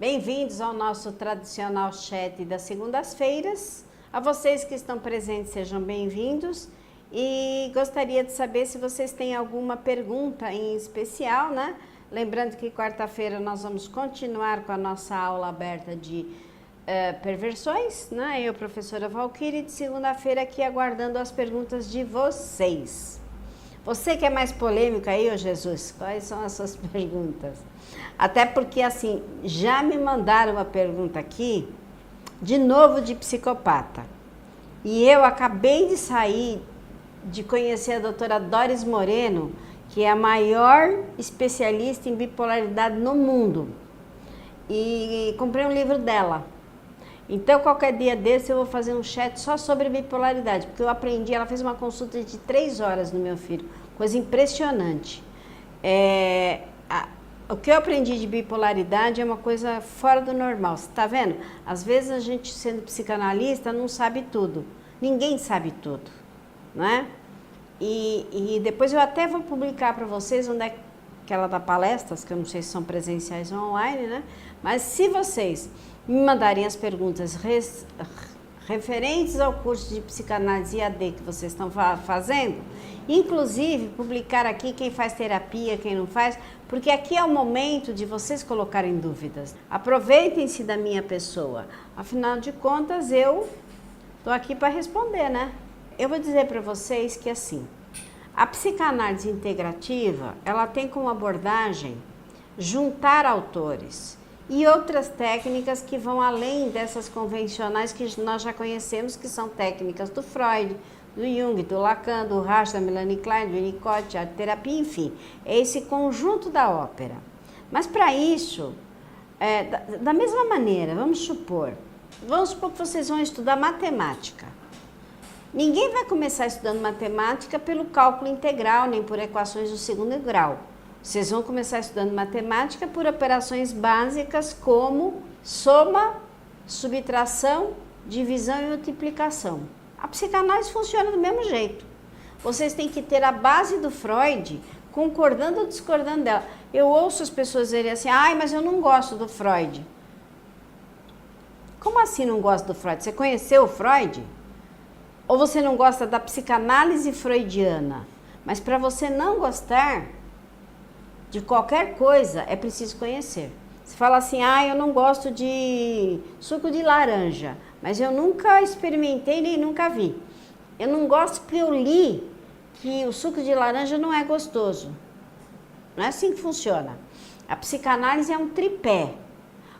Bem-vindos ao nosso tradicional chat das segundas-feiras. A vocês que estão presentes, sejam bem-vindos. E gostaria de saber se vocês têm alguma pergunta em especial, né? Lembrando que quarta-feira nós vamos continuar com a nossa aula aberta de perversões, né? Eu, professora Valquíria, de segunda-feira aqui aguardando as perguntas de vocês. Você que é mais polêmico aí, ô Jesus, quais são as suas perguntas? Até porque, assim, já me mandaram uma pergunta aqui, de novo de psicopata. E eu acabei de sair de conhecer a doutora Doris Moreno, que é a maior especialista em bipolaridade no mundo. E comprei um livro dela. Então, qualquer dia desse eu vou fazer um chat só sobre bipolaridade, porque eu aprendi, ela fez uma consulta de 3 horas no meu filho, coisa impressionante. O que eu aprendi de bipolaridade é uma coisa fora do normal, você está vendo? Às vezes a gente, sendo psicanalista, não sabe tudo, ninguém sabe tudo, não é? E depois eu até vou publicar para vocês onde é que ela dá palestras, que eu não sei se são presenciais ou online, né? Mas se vocês me mandarem as perguntas referentes ao curso de psicanálise IAD que vocês estão fazendo, inclusive publicar aqui quem faz terapia, quem não faz, porque aqui é o momento de vocês colocarem dúvidas. Aproveitem-se da minha pessoa, afinal de contas eu estou aqui para responder, né? Eu vou dizer para vocês que assim, a psicanálise integrativa, ela tem como abordagem juntar autores e outras técnicas que vão além dessas convencionais que nós já conhecemos, que são técnicas do Freud, do Jung, do Lacan, do Reich, da Melanie Klein, do Winnicott, a terapia, enfim, é esse conjunto da ópera. Mas para isso, da mesma maneira, vamos supor que vocês vão estudar matemática. Ninguém vai começar estudando matemática pelo cálculo integral, nem por equações do segundo grau. Vocês vão começar estudando matemática por operações básicas como soma, subtração, divisão e multiplicação. A psicanálise funciona do mesmo jeito. Vocês têm que ter a base do Freud, concordando ou discordando dela. Eu ouço as pessoas dizerem assim, mas eu não gosto do Freud. Como assim não gosta do Freud? Você conheceu o Freud? Ou você não gosta da psicanálise freudiana? Mas para você não gostar de qualquer coisa, é preciso conhecer. Você fala assim, eu não gosto de suco de laranja, mas eu nunca experimentei nem nunca vi. Eu não gosto porque eu li que o suco de laranja não é gostoso. Não é assim que funciona. A psicanálise é um tripé,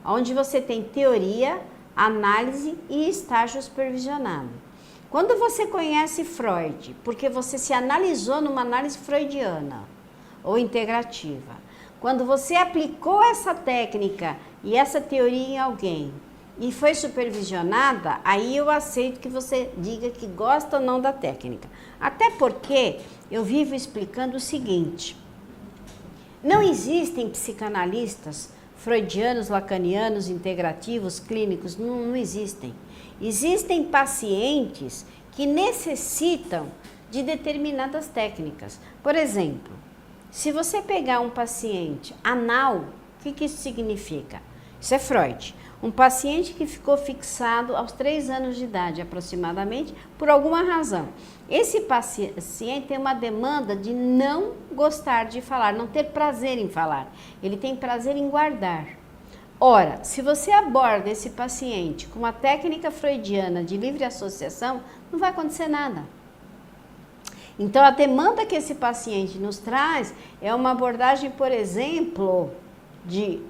onde você tem teoria, análise e estágio supervisionado. Quando você conhece Freud, porque você se analisou numa análise freudiana ou integrativa, quando você aplicou essa técnica e essa teoria em alguém e foi supervisionada, aí eu aceito que você diga que gosta ou não da técnica. Até porque eu vivo explicando o seguinte, não existem psicanalistas freudianos, lacanianos, integrativos, clínicos, não existem. Existem pacientes que necessitam de determinadas técnicas. Por exemplo, se você pegar um paciente anal, o que isso significa? Isso é Freud. Um paciente que ficou fixado aos 3 anos de idade, aproximadamente, por alguma razão. Esse paciente tem uma demanda de não gostar de falar, não ter prazer em falar. Ele tem prazer em guardar. Ora, se você aborda esse paciente com uma técnica freudiana de livre associação, não vai acontecer nada. Então, a demanda que esse paciente nos traz é uma abordagem, por exemplo, de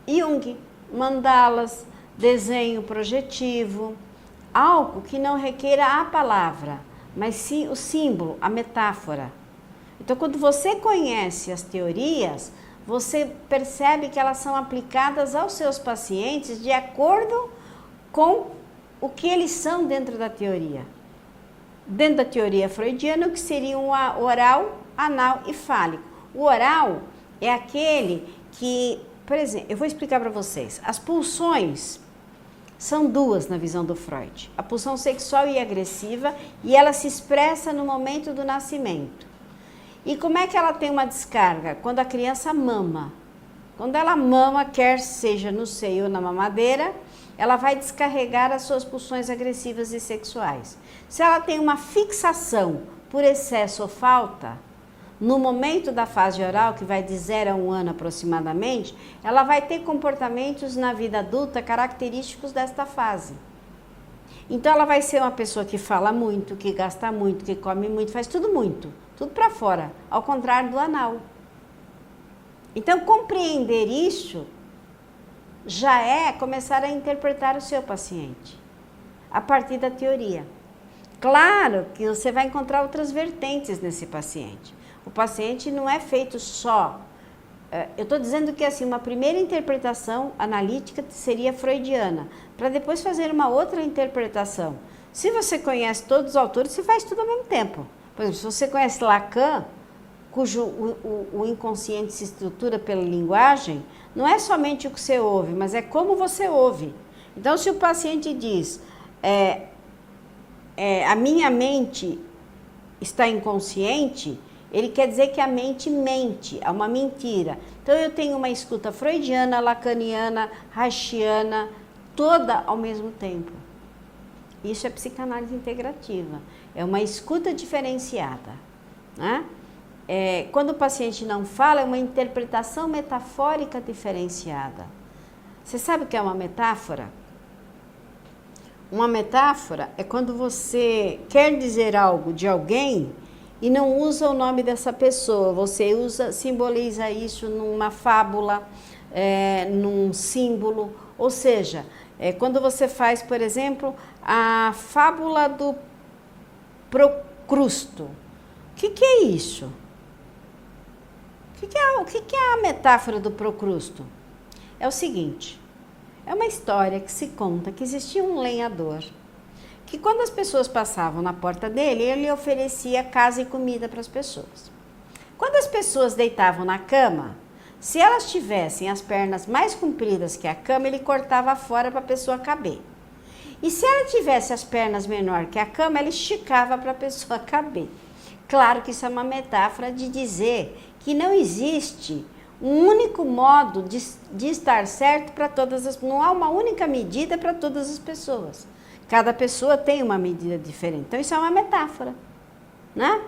Jung, mandalas, desenho projetivo, algo que não requeira a palavra, mas sim o símbolo, a metáfora. Então, quando você conhece as teorias, você percebe que elas são aplicadas aos seus pacientes de acordo com o que eles são dentro da teoria. Dentro da teoria freudiana, o que seria um oral, anal e fálico. O oral é aquele que, por exemplo, eu vou explicar para vocês. As pulsões são 2 na visão do Freud. A pulsão sexual e agressiva, e ela se expressa no momento do nascimento. E como é que ela tem uma descarga? Quando a criança mama. Quando ela mama, quer seja no seio ou na mamadeira, ela vai descarregar as suas pulsões agressivas e sexuais. Se ela tem uma fixação por excesso ou falta, no momento da fase oral, que vai de 0 a 1 ano aproximadamente, ela vai ter comportamentos na vida adulta característicos desta fase. Então ela vai ser uma pessoa que fala muito, que gasta muito, que come muito, faz tudo muito, tudo para fora, ao contrário do anal. Então compreender isso já é começar a interpretar o seu paciente, a partir da teoria. Claro que você vai encontrar outras vertentes nesse paciente. O paciente não é feito só. Eu estou dizendo que assim, uma primeira interpretação analítica seria freudiana, para depois fazer uma outra interpretação. Se você conhece todos os autores, você faz tudo ao mesmo tempo. Por exemplo, se você conhece Lacan, cujo o inconsciente se estrutura pela linguagem, não é somente o que você ouve, mas é como você ouve. Então, se o paciente diz, a minha mente está inconsciente, ele quer dizer que a mente mente, é uma mentira. Então eu tenho uma escuta freudiana, lacaniana, reichiana, toda ao mesmo tempo. Isso é psicanálise integrativa, é uma escuta diferenciada, né? Quando o paciente não fala, é uma interpretação metafórica diferenciada. Você sabe o que é uma metáfora? Uma metáfora é quando você quer dizer algo de alguém e não usa o nome dessa pessoa, você simboliza isso numa fábula, num símbolo, ou seja, quando você faz, por exemplo, a fábula do Procrusto. O que é isso? O que é a metáfora do Procrusto? É o seguinte, é uma história que se conta que existia um lenhador, que quando as pessoas passavam na porta dele, ele oferecia casa e comida para as pessoas. Quando as pessoas deitavam na cama, se elas tivessem as pernas mais compridas que a cama, ele cortava fora para a pessoa caber. E se ela tivesse as pernas menor que a cama, ele esticava para a pessoa caber. Claro que isso é uma metáfora de dizer que não existe um único modo de estar certo para todas as... Não há uma única medida para todas as pessoas. Cada pessoa tem uma medida diferente. Então, isso é uma metáfora, né?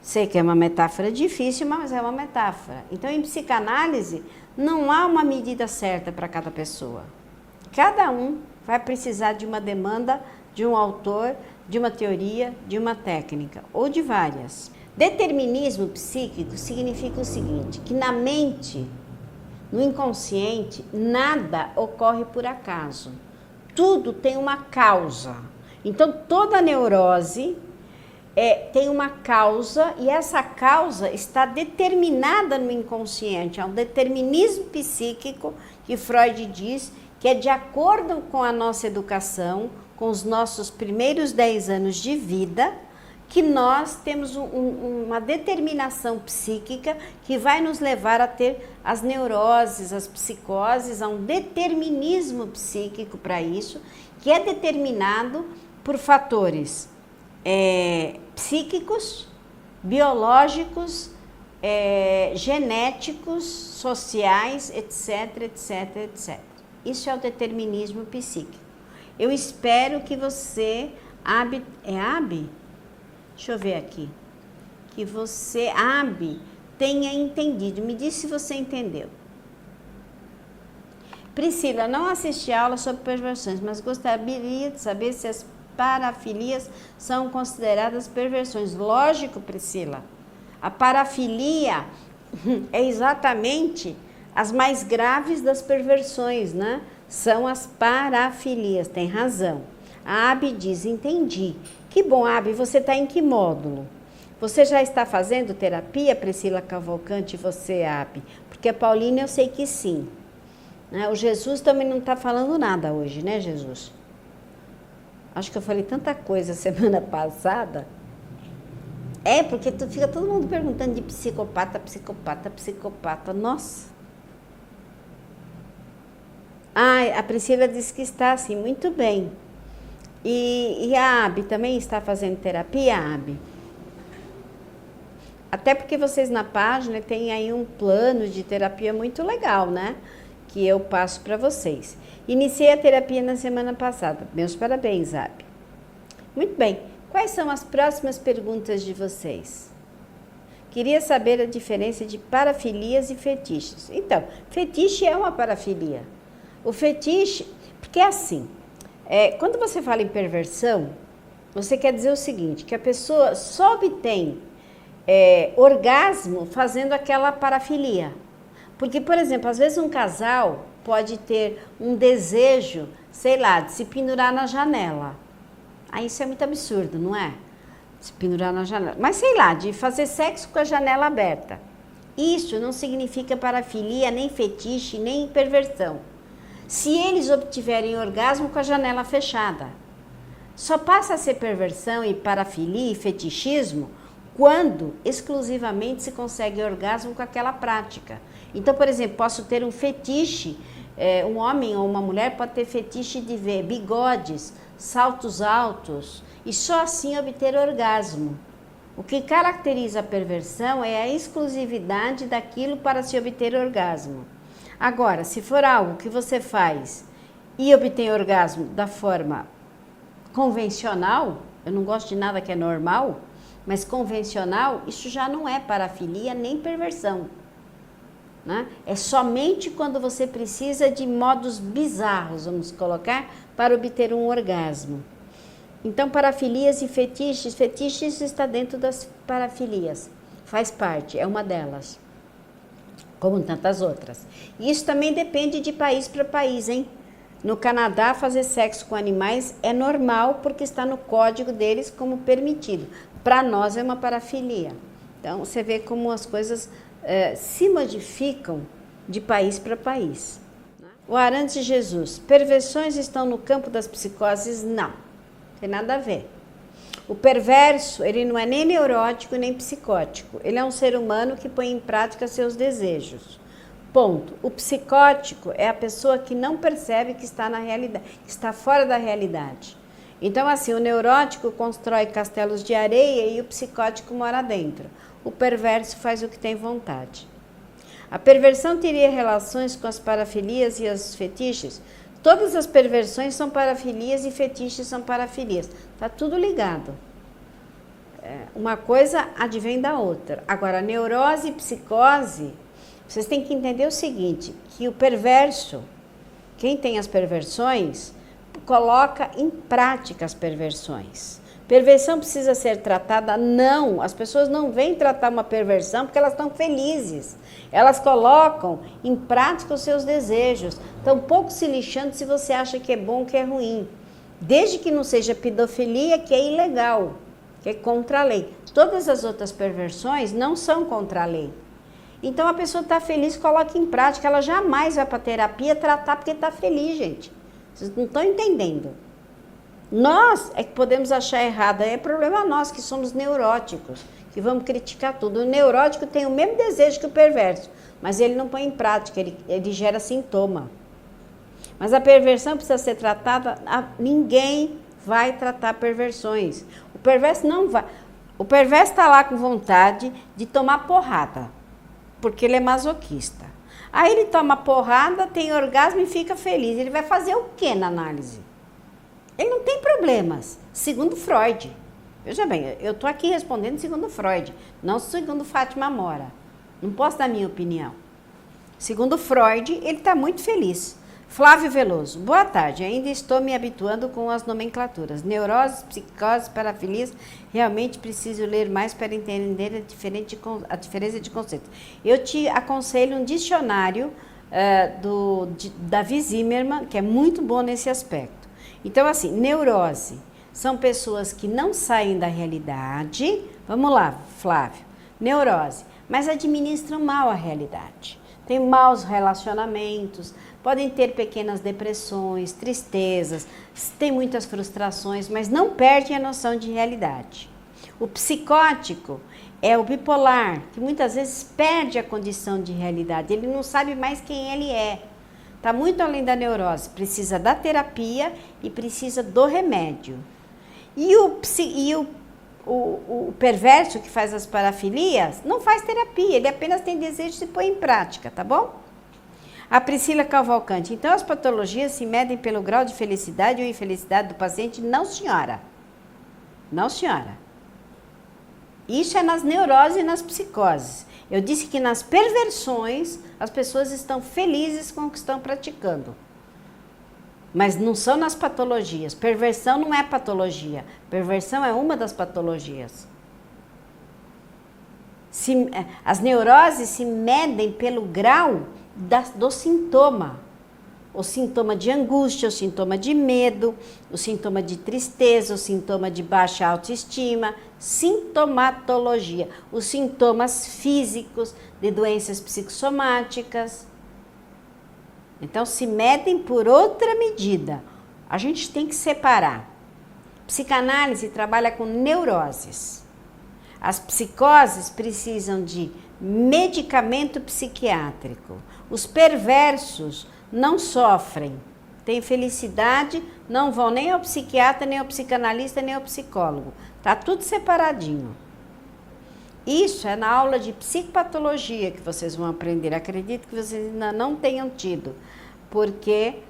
Sei que é uma metáfora difícil, mas é uma metáfora. Então, em psicanálise, não há uma medida certa para cada pessoa. Cada um vai precisar de uma demanda, de um autor, de uma teoria, de uma técnica, ou de várias. Determinismo psíquico significa o seguinte, que na mente, no inconsciente, nada ocorre por acaso. Tudo tem uma causa. Então, toda neurose tem uma causa e essa causa está determinada no inconsciente. É um determinismo psíquico que Freud diz que é de acordo com a nossa educação, com os nossos primeiros 10 anos de vida, que nós temos uma determinação psíquica que vai nos levar a ter as neuroses, as psicoses, a um determinismo psíquico para isso, que é determinado por fatores psíquicos, biológicos, genéticos, sociais, etc, etc, etc. Isso é o determinismo psíquico. Eu espero que você, deixa eu ver aqui, que você, tenha entendido. Me diz se você entendeu. Priscila, não assisti a aula sobre perversões, mas gostaria de saber se as parafilias são consideradas perversões. Lógico, Priscila. A parafilia é exatamente as mais graves das perversões, né? São as parafilias, tem razão. A Abi diz, entendi. Que bom, Abi, você está em que módulo? Você já está fazendo terapia, Priscila Cavalcante, e você, Abi? Porque a Paulina eu sei que sim. O Jesus também não está falando nada hoje, né, Jesus? Acho que eu falei tanta coisa semana passada. Porque fica todo mundo perguntando de psicopata. Nossa. A Priscila disse que está assim, muito bem. E a Abi também está fazendo terapia, Abi? Até porque vocês na página têm aí um plano de terapia muito legal, né? Que eu passo para vocês. Iniciei a terapia na semana passada. Meus parabéns, Ab. Muito bem. Quais são as próximas perguntas de vocês? Queria saber a diferença de parafilias e fetiches. Então, fetiche é uma parafilia. O fetiche, porque é assim, quando você fala em perversão, você quer dizer o seguinte, que a pessoa só obtém orgasmo fazendo aquela parafilia. Porque, por exemplo, às vezes um casal pode ter um desejo, sei lá, de se pendurar na janela. Aí isso é muito absurdo, não é? Se pendurar na janela. Mas sei lá, de fazer sexo com a janela aberta. Isso não significa parafilia, nem fetiche, nem perversão. Se eles obtiverem orgasmo com a janela fechada. Só passa a ser perversão e parafilia e fetichismo quando exclusivamente se consegue orgasmo com aquela prática. Então, por exemplo, posso ter um fetiche, um homem ou uma mulher pode ter fetiche de ver bigodes, saltos altos e só assim obter orgasmo. O que caracteriza a perversão é a exclusividade daquilo para se obter orgasmo. Agora, se for algo que você faz e obtém orgasmo da forma convencional, eu não gosto de nada que é normal, mas convencional, isso já não é parafilia nem perversão. Né? É somente quando você precisa de modos bizarros, vamos colocar, para obter um orgasmo. Então, parafilias e fetiches, fetiches está dentro das parafilias, faz parte, é uma delas, como tantas outras. E isso também depende de país para país, hein? No Canadá, fazer sexo com animais é normal porque está no código deles como permitido. Para nós é uma parafilia. Então, você vê como as coisas se modificam de país para país. O Arantes Jesus, perversões estão no campo das psicoses? Não, tem nada a ver. O perverso, ele não é nem neurótico nem psicótico, ele é um ser humano que põe em prática seus desejos. Ponto. O psicótico é a pessoa que não percebe que está na realidade, que está fora da realidade. Então, assim, o neurótico constrói castelos de areia e o psicótico mora dentro. O perverso faz o que tem vontade. A perversão teria relações com as parafilias e os fetiches? Todas as perversões são parafilias e fetiches são parafilias. Está tudo ligado. Uma coisa advém da outra. Agora, neurose e psicose, vocês têm que entender o seguinte, que o perverso, quem tem as perversões, coloca em prática as perversões. Perversão precisa ser tratada? Não, as pessoas não vêm tratar uma perversão porque elas estão felizes. Elas colocam em prática os seus desejos. Estão pouco se lixando se você acha que é bom ou que é ruim. Desde que não seja pedofilia, que é ilegal, que é contra a lei. Todas as outras perversões não são contra a lei. Então a pessoa está feliz, coloca em prática. Ela jamais vai para a terapia tratar porque está feliz, gente. Vocês não estão entendendo. Nós é que podemos achar errado, é problema nosso, que somos neuróticos, que vamos criticar tudo. O neurótico tem o mesmo desejo que o perverso, mas ele não põe em prática, ele gera sintoma. Mas a perversão precisa ser tratada, ninguém vai tratar perversões. O perverso não vai. O perverso está lá com vontade de tomar porrada, porque ele é masoquista. Aí ele toma porrada, tem orgasmo e fica feliz. Ele vai fazer o que na análise? Ele não tem problemas, segundo Freud. Veja bem, eu estou aqui respondendo segundo Freud, não segundo Fátima Mora. Não posso dar minha opinião. Segundo Freud, ele está muito feliz. Flávio Veloso, boa tarde, ainda estou me habituando com as nomenclaturas. Neuroses, psicoses, parafilias, realmente preciso ler mais para entender a diferença de conceitos. Eu te aconselho um dicionário do Davi Zimmermann, que é muito bom nesse aspecto. Então, assim, neurose são pessoas que não saem da realidade. Vamos lá, Flávio. Neurose, mas administram mal a realidade. Tem maus relacionamentos, podem ter pequenas depressões, tristezas, tem muitas frustrações, mas não perdem a noção de realidade. O psicótico é o bipolar, que muitas vezes perde a condição de realidade. Ele não sabe mais quem ele é. Está muito além da neurose, precisa da terapia e precisa do remédio. E o o perverso que faz as parafilias não faz terapia, ele apenas tem desejo de se pôr em prática, tá bom? A Priscila Cavalcante, então as patologias se medem pelo grau de felicidade ou infelicidade do paciente? Não, senhora. Não, senhora. Isso é nas neuroses e nas psicoses. Eu disse que nas perversões as pessoas estão felizes com o que estão praticando. Mas não são nas patologias. Perversão não é patologia. Perversão é uma das patologias. As neuroses se medem pelo grau do sintoma. O sintoma de angústia, o sintoma de medo, o sintoma de tristeza, o sintoma de baixa autoestima, sintomatologia, os sintomas físicos de doenças psicossomáticas. Então, se medem por outra medida. A gente tem que separar. Psicanálise trabalha com neuroses. As psicoses precisam de medicamento psiquiátrico. Os perversos não sofrem, têm felicidade, não vão nem ao psiquiatra, nem ao psicanalista, nem ao psicólogo. Tá tudo separadinho. Isso é na aula de psicopatologia que vocês vão aprender. Acredito que vocês ainda não tenham tido, porque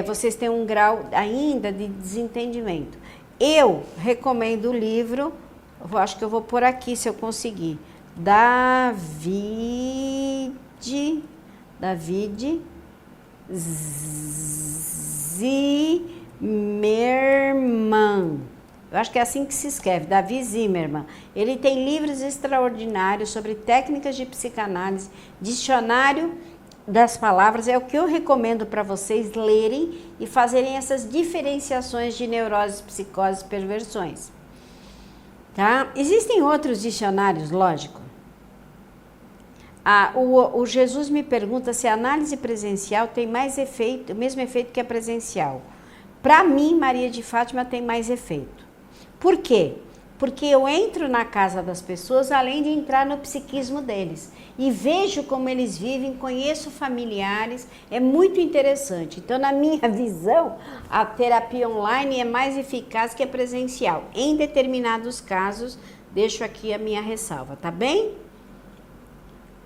vocês têm um grau ainda de desentendimento. Eu recomendo o livro, acho que eu vou pôr aqui se eu conseguir, David Zimmermann. Eu acho que é assim que se escreve, David Zimmermann. Ele tem livros extraordinários sobre técnicas de psicanálise, dicionário das palavras, é o que eu recomendo para vocês lerem e fazerem essas diferenciações de neuroses, psicoses, perversões. Tá? Existem outros dicionários, lógico. O Jesus me pergunta se a análise presencial tem mais efeito, o mesmo efeito que a presencial. Para mim, Maria de Fátima tem mais efeito. Por quê? Porque eu entro na casa das pessoas, além de entrar no psiquismo deles. E vejo como eles vivem, conheço familiares, é muito interessante. Então, na minha visão, a terapia online é mais eficaz que a presencial. Em determinados casos, deixo aqui a minha ressalva, tá bem?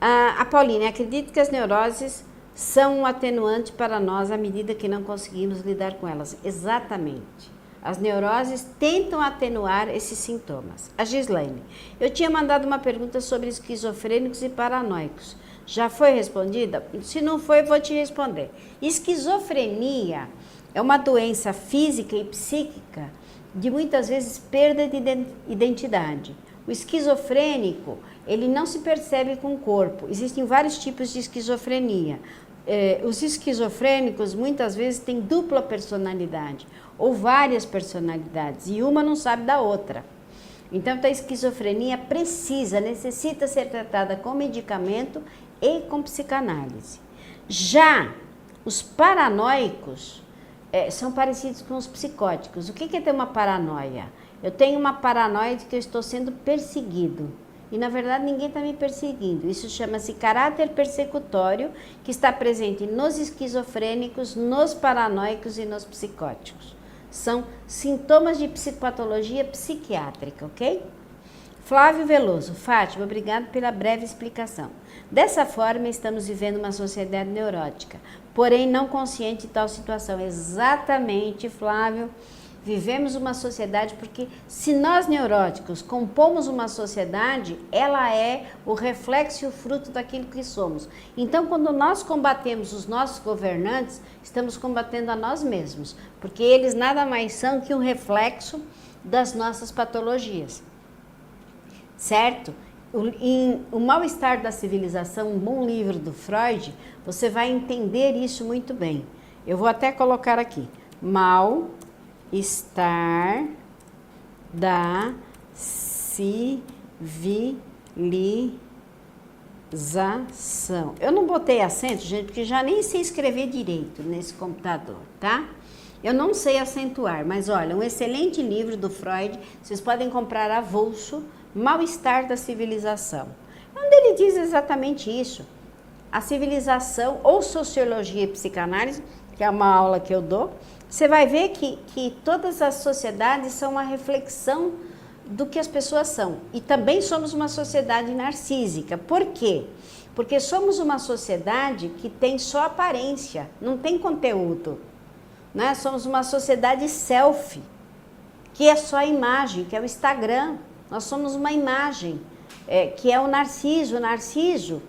A Pauline, acredito que as neuroses são um atenuante para nós à medida que não conseguimos lidar com elas. Exatamente. As neuroses tentam atenuar esses sintomas. A Gislaine, eu tinha mandado uma pergunta sobre esquizofrênicos e paranoicos. Já foi respondida? Se não foi, vou te responder. Esquizofrenia é uma doença física e psíquica de muitas vezes perda de identidade. O esquizofrênico, ele não se percebe com o corpo. Existem vários tipos de esquizofrenia. Os esquizofrênicos muitas vezes têm dupla personalidade ou várias personalidades e uma não sabe da outra. Então, a esquizofrenia necessita ser tratada com medicamento e com psicanálise. Já os paranoicos são parecidos com os psicóticos. O que é ter uma paranoia? Eu tenho uma paranoia de que eu estou sendo perseguido. E, na verdade, ninguém está me perseguindo. Isso chama-se caráter persecutório, que está presente nos esquizofrênicos, nos paranoicos e nos psicóticos. São sintomas de psicopatologia psiquiátrica, ok? Flávio Veloso. Fátima, obrigado pela breve explicação. Dessa forma, estamos vivendo uma sociedade neurótica, porém não consciente de tal situação. Exatamente, Flávio. Vivemos uma sociedade porque se nós neuróticos compomos uma sociedade, ela é o reflexo e o fruto daquilo que somos. Então, quando nós combatemos os nossos governantes, estamos combatendo a nós mesmos, porque eles nada mais são que um reflexo das nossas patologias. Certo? O Mal-Estar da Civilização, um bom livro do Freud, você vai entender isso muito bem. Eu vou até colocar aqui. Mal-Estar da Civilização. Eu não botei acento, gente, porque já nem sei escrever direito nesse computador, tá? Eu não sei acentuar, mas olha, um excelente livro do Freud, vocês podem comprar avulso, Mal-Estar da Civilização. Onde ele diz exatamente isso. A civilização, ou sociologia e psicanálise, que é uma aula que eu dou, você vai ver que todas as sociedades são uma reflexão do que as pessoas são. E também somos uma sociedade narcísica. Por quê? Porque somos uma sociedade que tem só aparência, não tem conteúdo. Né? Somos uma sociedade selfie, que é só a imagem, que é o Instagram. Nós somos uma imagem, que é o Narciso. O Narciso,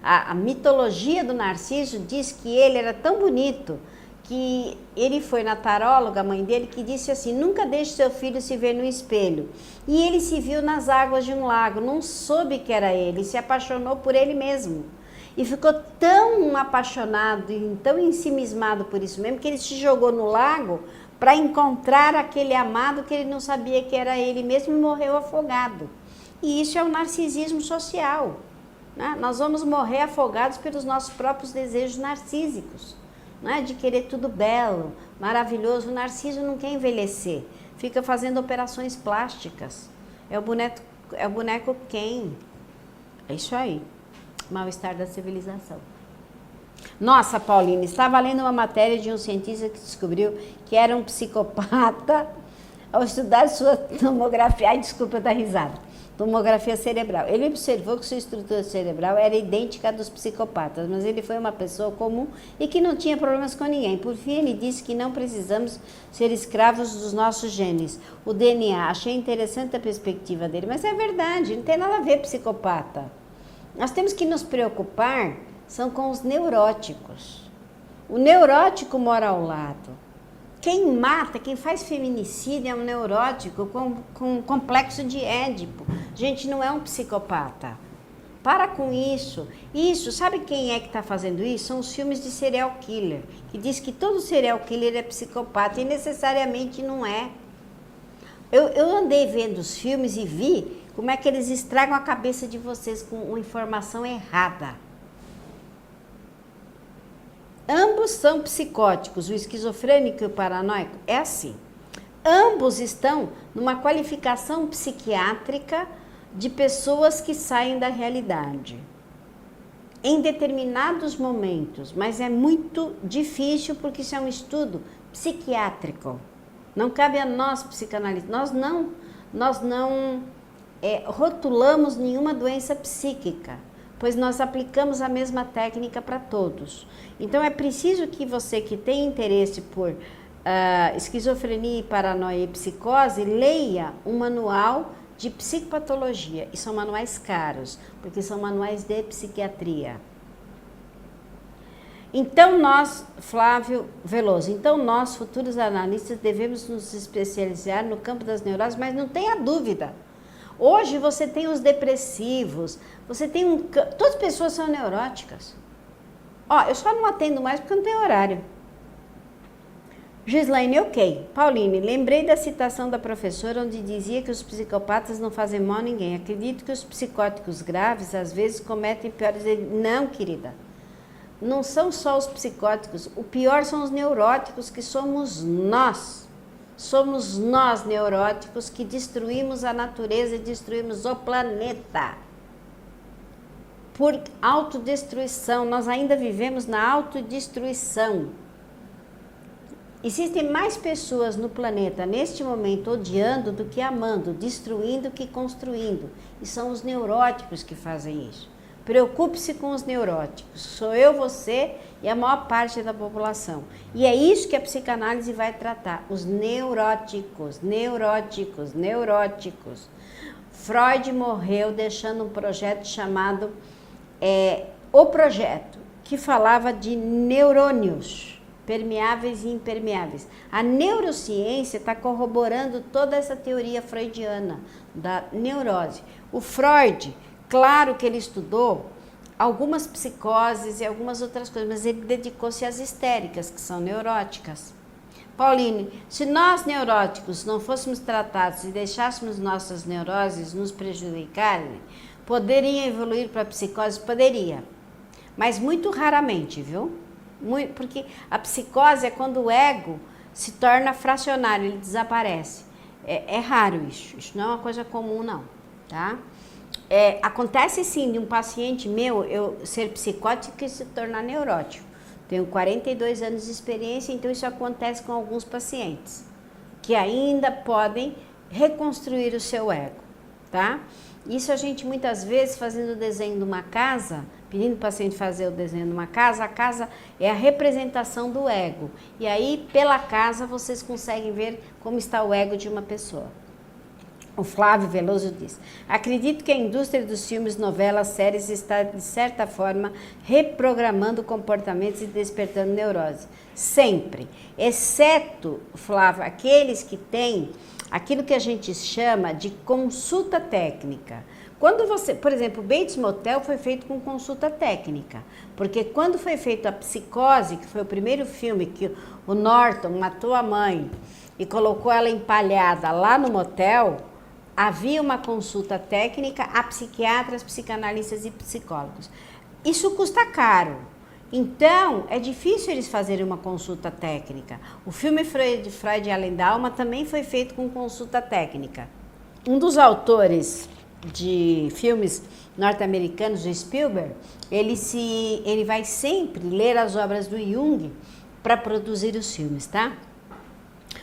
a mitologia do Narciso diz que ele era tão bonito que ele foi na taróloga, a mãe dele, que disse assim: nunca deixe seu filho se ver no espelho. E ele se viu nas águas de um lago, não soube que era ele, se apaixonou por ele mesmo. E ficou tão apaixonado e tão ensimismado por isso mesmo, que ele se jogou no lago para encontrar aquele amado que ele não sabia que era ele mesmo e morreu afogado. E isso é o narcisismo social. Né? Nós vamos morrer afogados pelos nossos próprios desejos narcísicos. Não é? De querer tudo belo, maravilhoso. O Narciso não quer envelhecer, fica fazendo operações plásticas. É o boneco Ken. É isso aí. Mal-estar da civilização. Nossa, Paulina, estava lendo uma matéria de um cientista que descobriu que era um psicopata ao estudar sua tomografia. Ai, desculpa dar risada. Tomografia cerebral. Ele observou que sua estrutura cerebral era idêntica à dos psicopatas, mas ele foi uma pessoa comum e que não tinha problemas com ninguém. Por fim, ele disse que não precisamos ser escravos dos nossos genes. O DNA, achei interessante a perspectiva dele, mas é verdade, não tem nada a ver psicopata. Nós temos que nos preocupar são com os neuróticos. O neurótico mora ao lado. Quem mata, quem faz feminicídio é um neurótico com complexo de Édipo. Gente, não é um psicopata. Para com isso. Isso, sabe quem é que está fazendo isso? São os filmes de serial killer, que diz que todo serial killer é psicopata e necessariamente não é. Eu andei vendo os filmes e vi como é que eles estragam a cabeça de vocês com uma informação errada. Ambos são psicóticos, o esquizofrênico e o paranoico. É assim. Ambos estão numa qualificação psiquiátrica de pessoas que saem da realidade. Em determinados momentos, mas é muito difícil porque isso é um estudo psiquiátrico. Não cabe a nós, psicanalistas. Nós não rotulamos nenhuma doença psíquica, pois nós aplicamos a mesma técnica para todos. Então, é preciso que você que tem interesse por esquizofrenia, paranoia e psicose, leia um manual de psicopatologia. E são manuais caros, porque são manuais de psiquiatria. Então, nós, Flávio Veloso, então nós, futuros analistas, devemos nos especializar no campo das neuroses, mas não tenha dúvida. Hoje você tem os depressivos, você tem todas as pessoas são neuróticas. Ó, eu só não atendo mais porque não tem horário. Gislaine, ok. Pauline, lembrei da citação da professora onde dizia que os psicopatas não fazem mal a ninguém. Acredito que os psicóticos graves às vezes cometem piores... Não, querida. Não são só os psicóticos. O pior são os neuróticos, que somos nós. Somos nós, neuróticos, que destruímos a natureza e destruímos o planeta. Por autodestruição, nós ainda vivemos na autodestruição. Existem mais pessoas no planeta, neste momento, odiando do que amando, destruindo que construindo. E são os neuróticos que fazem isso. Preocupe-se com os neuróticos. Sou eu, você e a maior parte da população. E é isso que a psicanálise vai tratar. Os neuróticos, neuróticos, neuróticos. Freud morreu deixando um projeto chamado O Projeto, que falava de neurônios, permeáveis e impermeáveis. A neurociência está corroborando toda essa teoria freudiana da neurose. O Freud, claro que ele estudou algumas psicoses e algumas outras coisas, mas ele dedicou-se às histéricas, que são neuróticas. Pauline, se nós neuróticos não fôssemos tratados e deixássemos nossas neuroses nos prejudicarem, poderia evoluir para a psicose? Poderia, mas muito raramente, viu? Porque a psicose é quando o ego se torna fracionário, ele desaparece. É raro isso não é uma coisa comum não, tá? Acontece sim de um paciente meu eu ser psicótico e se tornar neurótico. Tenho 42 anos de experiência, então isso acontece com alguns pacientes que ainda podem reconstruir o seu ego, tá? Isso a gente muitas vezes fazendo o desenho de uma casa, pedindo o paciente fazer o desenho de uma casa, a casa é a representação do ego. E aí, pela casa, vocês conseguem ver como está o ego de uma pessoa. O Flávio Veloso diz: acredito que a indústria dos filmes, novelas, séries está, de certa forma, reprogramando comportamentos e despertando neurose. Sempre. Exceto, Flávio, aqueles que têm aquilo que a gente chama de consulta técnica. Quando você, por exemplo, Bates Motel foi feito com consulta técnica, porque quando foi feita a Psicose, que foi o primeiro filme que o Norton matou a mãe e colocou ela empalhada lá no motel, havia uma consulta técnica a psiquiatras, psicanalistas e psicólogos. Isso custa caro. Então, é difícil eles fazerem uma consulta técnica. O filme Freud e Além da Alma também foi feito com consulta técnica. Um dos autores de filmes norte-americanos, o Spielberg, ele vai sempre ler as obras do Jung para produzir os filmes, tá?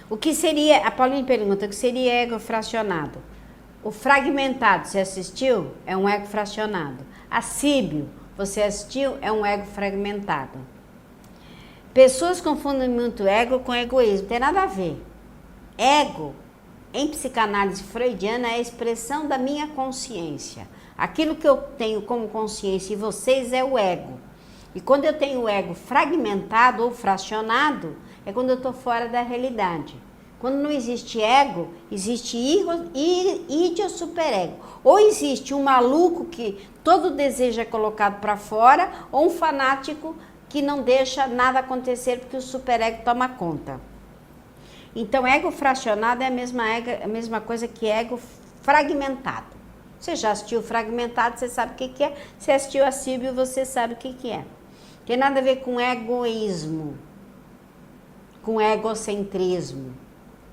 O que seria, a Pauline pergunta, o que seria ego fracionado? O Fragmentado, você assistiu? É um ego fracionado. A Síbio, você assistiu? É um ego fragmentado. Pessoas confundem muito ego com egoísmo. Tem nada a ver. Ego, em psicanálise freudiana, é a expressão da minha consciência. Aquilo que eu tenho como consciência e vocês é o ego. E quando eu tenho o ego fragmentado ou fracionado, é quando eu estou fora da realidade. Quando não existe ego, existe id ou superego. Ou existe um maluco que todo desejo é colocado para fora, ou um fanático que não deixa nada acontecer porque o superego toma conta. Então, ego fracionado é a mesma coisa que ego fragmentado. Você já assistiu Fragmentado, você sabe o que é. Você assistiu a Síbio, você sabe o que é. Tem nada a ver com egoísmo, com egocentrismo.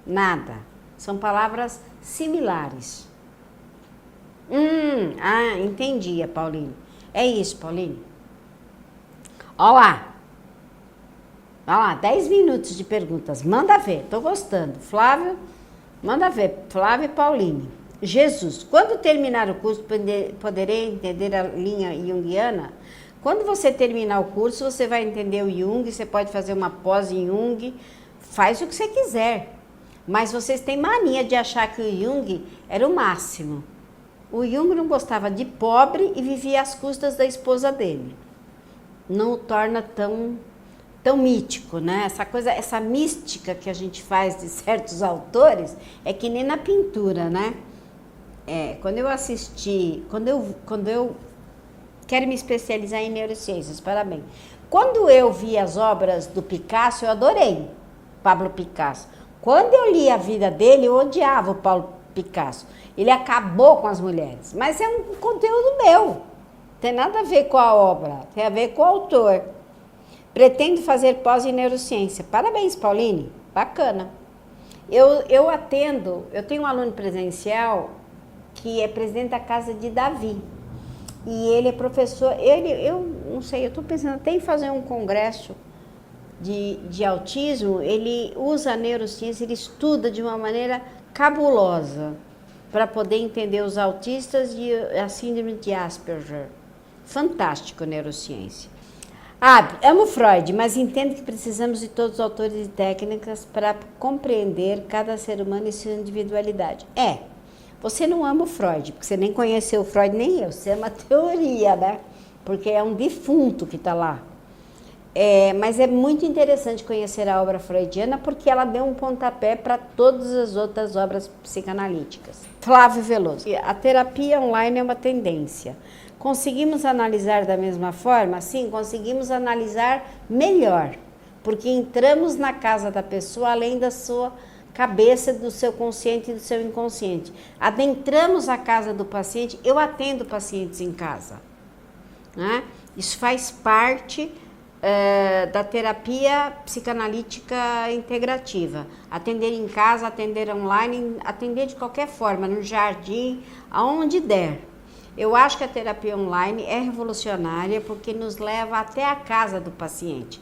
Nada. São palavras similares. Entendi, Pauline. É isso, Pauline. Olha lá, 10 minutos de perguntas. Manda ver, tô gostando. Flávio, manda ver. Flávio e Pauline. Jesus, quando terminar o curso, poderei entender a linha junguiana? Quando você terminar o curso, você vai entender o Jung, você pode fazer uma pós em Jung, faz o que você quiser. Mas vocês têm mania de achar que o Jung era o máximo. O Jung não gostava de pobre e vivia às custas da esposa dele. Não o torna tão mítico, né? Essa mística que a gente faz de certos autores é que nem na pintura, né? Quando eu quero me especializar em neurociências, parabéns. Quando eu vi as obras do Picasso, eu adorei Pablo Picasso. Quando eu li a vida dele, eu odiava o Paulo Picasso. Ele acabou com as mulheres. Mas é um conteúdo meu. Não tem nada a ver com a obra. Tem a ver com o autor. Pretendo fazer pós em neurociência. Parabéns, Pauline. Bacana. Eu tenho um aluno presencial que é presidente da Casa de Davi. E ele é professor. Eu não sei, eu estou pensando até em fazer um congresso de autismo. Ele usa a neurociência, ele estuda de uma maneira cabulosa para poder entender os autistas e a síndrome de Asperger. Fantástico, neurociência. Amo Freud, mas entendo que precisamos de todos os autores e técnicas para compreender cada ser humano e sua individualidade. Você não ama o Freud, porque você nem conheceu o Freud, nem eu. Você ama a teoria, né? Porque é um defunto que está lá. Mas é muito interessante conhecer a obra freudiana porque ela deu um pontapé para todas as outras obras psicanalíticas. Flávio Veloso. A terapia online é uma tendência. Conseguimos analisar da mesma forma? Sim, conseguimos analisar melhor, porque entramos na casa da pessoa além da sua cabeça, do seu consciente e do seu inconsciente. Adentramos a casa do paciente. Eu atendo pacientes em casa, né? Isso faz parte da terapia psicanalítica integrativa. Atender em casa, atender online, atender de qualquer forma, no jardim, aonde der. Eu acho que a terapia online é revolucionária porque nos leva até a casa do paciente.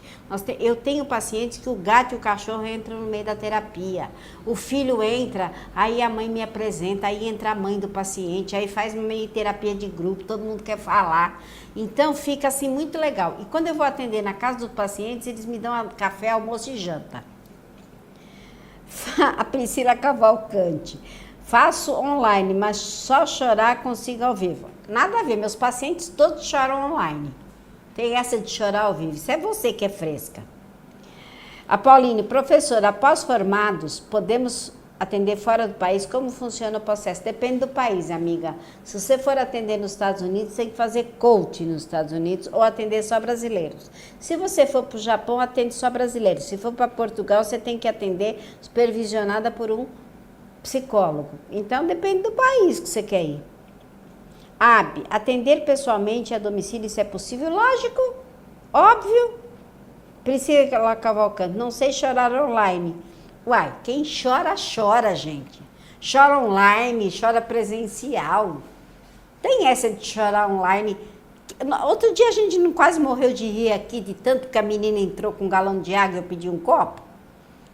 Eu tenho pacientes que o gato e o cachorro entram no meio da terapia. O filho entra, aí a mãe me apresenta, aí entra a mãe do paciente, aí faz meio terapia de grupo, todo mundo quer falar. Então fica assim muito legal. E quando eu vou atender na casa dos pacientes, eles me dão café, almoço e janta. A Priscila Cavalcante. Faço online, mas só chorar consigo ao vivo. Nada a ver, meus pacientes todos choram online. Tem essa de chorar ao vivo, isso é você que é fresca. A Pauline, professora, após formados, podemos atender fora do país? Como funciona o processo? Depende do país, amiga. Se você for atender nos Estados Unidos, tem que fazer coach nos Estados Unidos ou atender só brasileiros. Se você for para o Japão, atende só brasileiros. Se for para Portugal, você tem que atender supervisionada por um psicólogo. Então, depende do país que você quer ir. Atender pessoalmente a domicílio, isso é possível? Lógico, óbvio. Priscila Cavalcante, não sei chorar online. Uai, quem chora, chora, gente. Chora online, chora presencial. Tem essa de chorar online. Outro dia a gente não quase morreu de rir aqui, de tanto que a menina entrou com um galão de água e eu pedi um copo.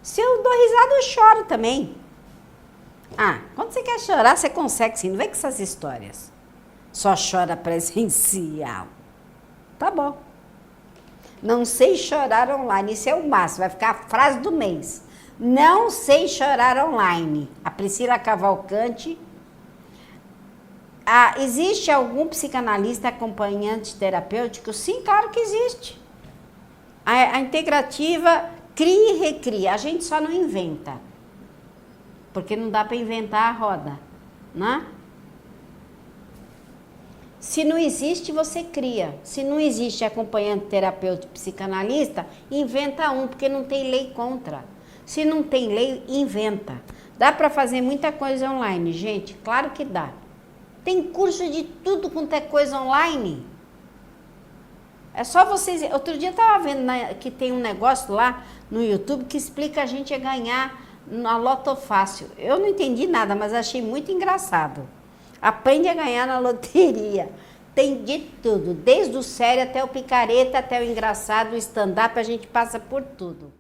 Se eu dou risada, eu choro também. Quando você quer chorar, você consegue sim. Não vem com essas histórias. Só chora presencial. Tá bom. Não sei chorar online. Isso é o máximo. Vai ficar a frase do mês. Não sei chorar online. A Priscila Cavalcante. Existe algum psicanalista acompanhante terapêutico? Sim, claro que existe. A integrativa cria e recria. A gente só não inventa. Porque não dá para inventar a roda, né? Se não existe, você cria. Se não existe acompanhante terapeuta psicanalista, inventa um, porque não tem lei contra. Se não tem lei, inventa. Dá para fazer muita coisa online, gente? Claro que dá. Tem curso de tudo quanto é coisa online. É só vocês... Outro dia eu estava vendo que tem um negócio lá no YouTube que explica a gente a ganhar na Loto Fácil. Eu não entendi nada, mas achei muito engraçado. Aprende a ganhar na loteria. Tem de tudo, desde o sério até o picareta, até o engraçado, o stand-up, a gente passa por tudo.